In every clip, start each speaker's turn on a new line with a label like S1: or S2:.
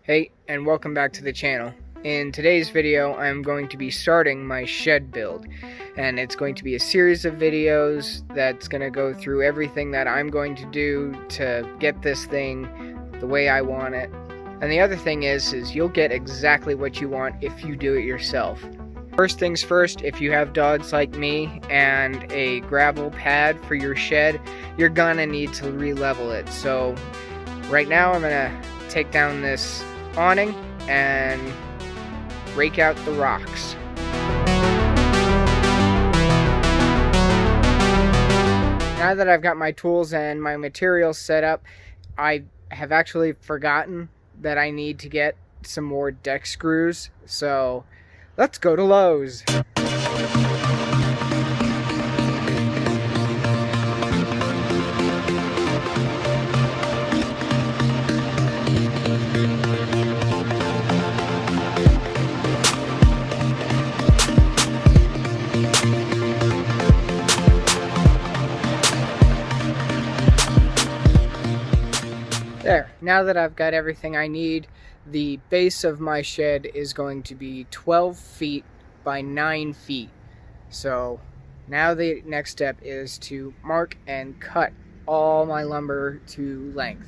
S1: Hey, and welcome back to the channel. In today's video, I'm going to be starting my shed build, and it's going to be a series of videos that's going to go through everything that I'm going to do to get this thing the way I want it. And the other thing is you'll get exactly what you want if you do it yourself. First things first, if you have dogs like me and a gravel pad for your shed, you're gonna need to re-level it. So right now I'm gonna take down this awning and rake out the rocks. Now that I've got my tools and my materials set up, I have actually forgotten that I need to get some more deck screws, so let's go to Lowe's. There, now that I've got everything I need, the base of my shed is going to be 12 feet by 9 feet. So now the next step is to mark and cut all my lumber to length.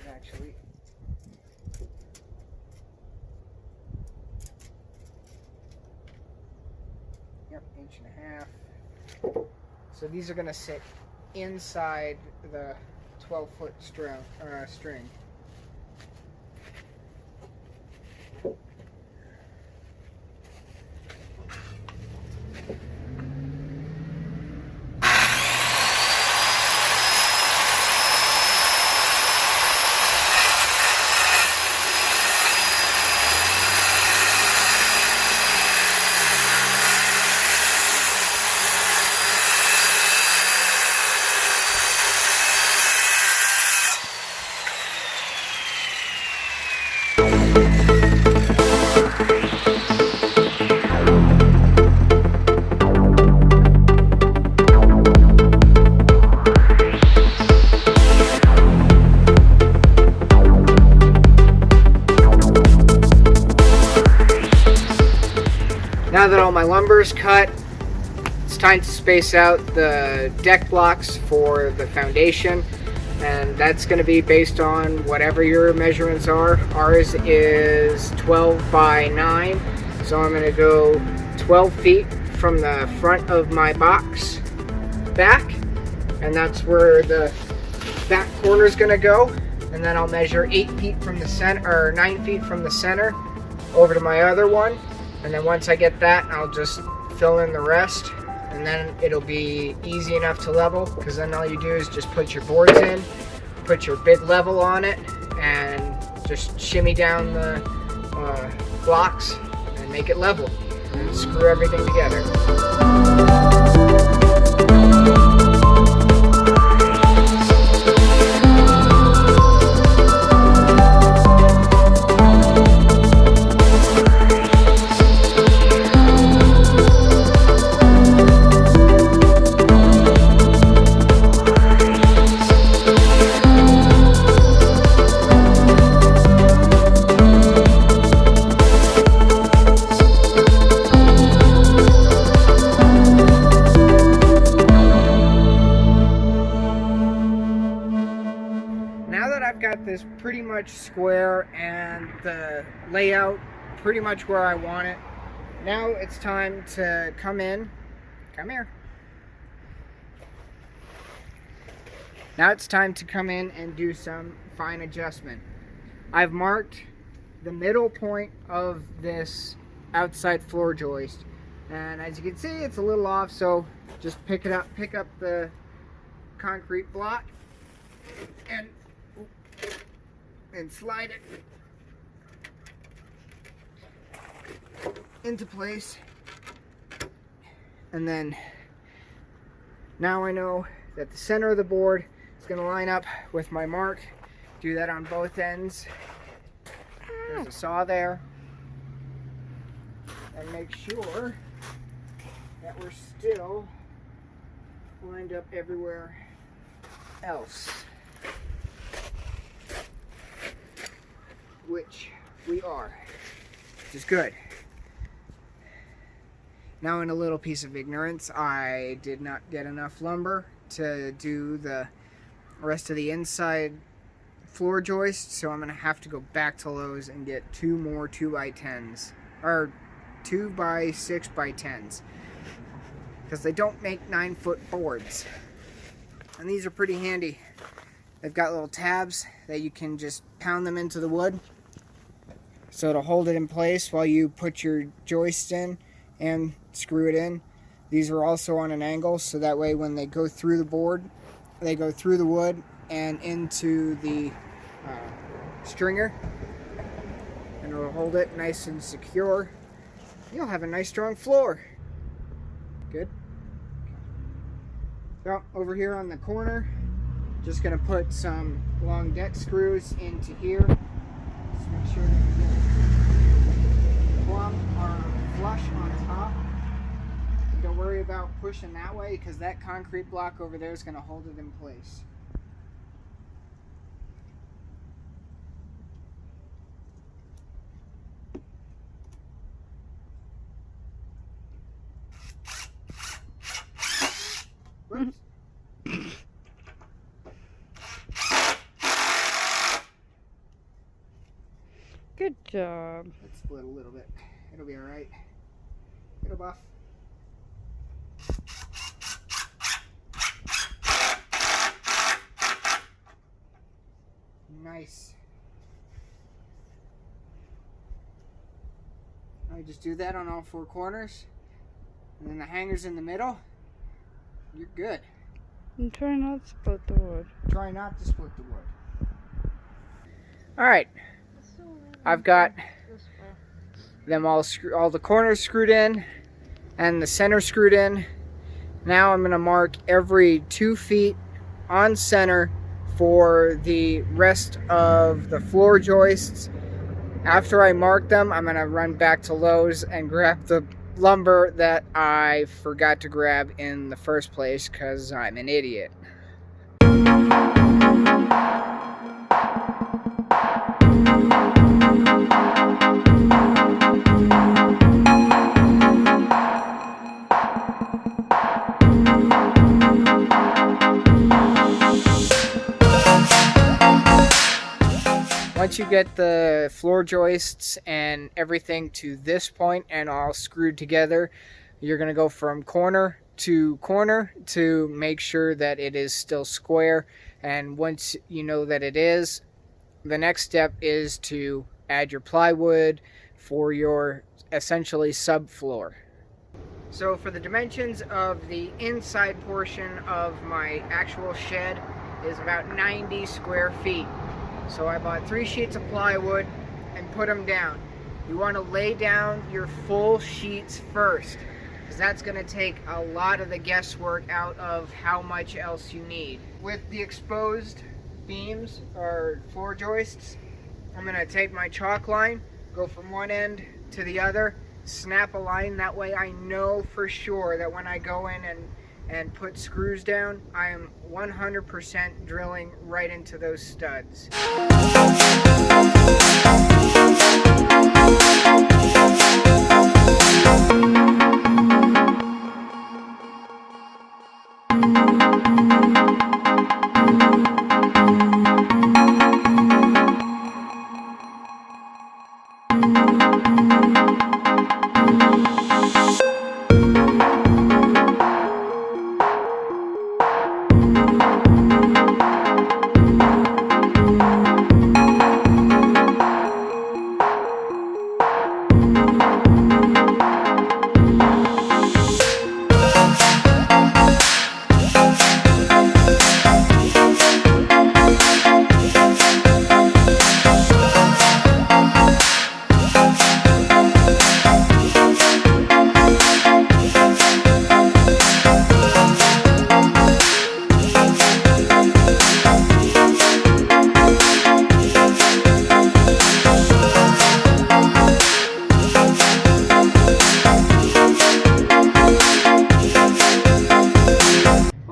S1: Actually, yep, 1.5 inches. So these are going to sit inside the 12-foot string. Now that all my lumber is cut, it's time to space out the deck blocks for the foundation, and that's going to be based on whatever your measurements are. Ours is 12 by 9, so I'm going to go 12 feet from the front of my box back, and that's where the back corner is going to go. And then I'll measure 8 feet from the center, or 9 feet from the center over to my other one. And then once I get that, I'll just fill in the rest, and then it'll be easy enough to level, because then all you do is just put your boards in, put your bid level on it, and just shimmy down the blocks and make it level, and screw everything together. This pretty much square and the layout pretty much where I want it. Now it's time to come here. Now it's time to come in and do some fine adjustment. I've marked the middle point of this outside floor joist, and as you can see, it's a little off, so just pick up the concrete block and slide it into place. And then now I know that the center of the board is going to line up with my mark. Do that on both ends. There's a saw there. And make sure that we're still lined up everywhere else, which we are, which is good. Now, in a little piece of ignorance, I did not get enough lumber to do the rest of the inside floor joist, so I'm going to have to go back to Lowe's and get 2 more 2x10s, or 2x6x10s, because they don't make 9-foot boards. And these are pretty handy. They've got little tabs that you can just pound them into the wood, so it'll hold it in place while you put your joist in and screw it in. These are also on an angle, so that way when they go through the board, they go through the wood and into the stringer, and it'll hold it nice and secure. You'll have a nice strong floor. Good. So over here on the corner, just gonna put some long deck screws into here. Just make sure that we get plumb or flush on top. Don't worry about pushing that way, because that concrete block over there is gonna hold it in place. Whoops.
S2: Good job.
S1: Let's split a little bit. It'll be alright. It'll buff. Nice. Now you just do that on all 4 corners. And then the hangers in the middle. You're good.
S2: And try not to split the wood.
S1: Try not to split the wood. Alright. I've got them all the corners screwed in and the center screwed in. Now I'm going to mark every 2 feet on center for the rest of the floor joists. After I mark them, I'm going to run back to Lowe's and grab the lumber that I forgot to grab in the first place because I'm an idiot. Once you get the floor joists and everything to this point and all screwed together, you're going to go from corner to make sure that it is still square. And once you know that it is, the next step is to add your plywood for your essentially subfloor. So for the dimensions of the inside portion of my actual shed is about 90 square feet. So I bought 3 sheets of plywood and put them down. You want to lay down your full sheets first, because that's going to take a lot of the guesswork out of how much else you need. With the exposed beams or floor joists, I'm going to take my chalk line, go from one end to the other, snap a line. That way I know for sure that when I go in and put screws down, I am 100% drilling right into those studs.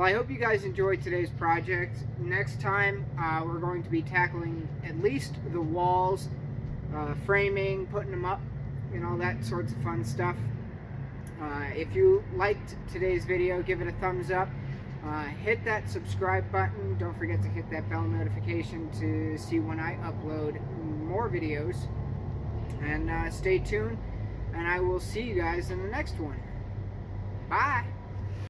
S1: Well, I hope you guys enjoyed today's project. Next time, we're going to be tackling at least the walls, framing, putting them up, that sorts of fun stuff. If you liked today's video, give it a thumbs up. Hit that subscribe button. Don't forget to hit that bell notification to see when I upload more videos. And stay tuned, and I will see you guys in the next one. Bye!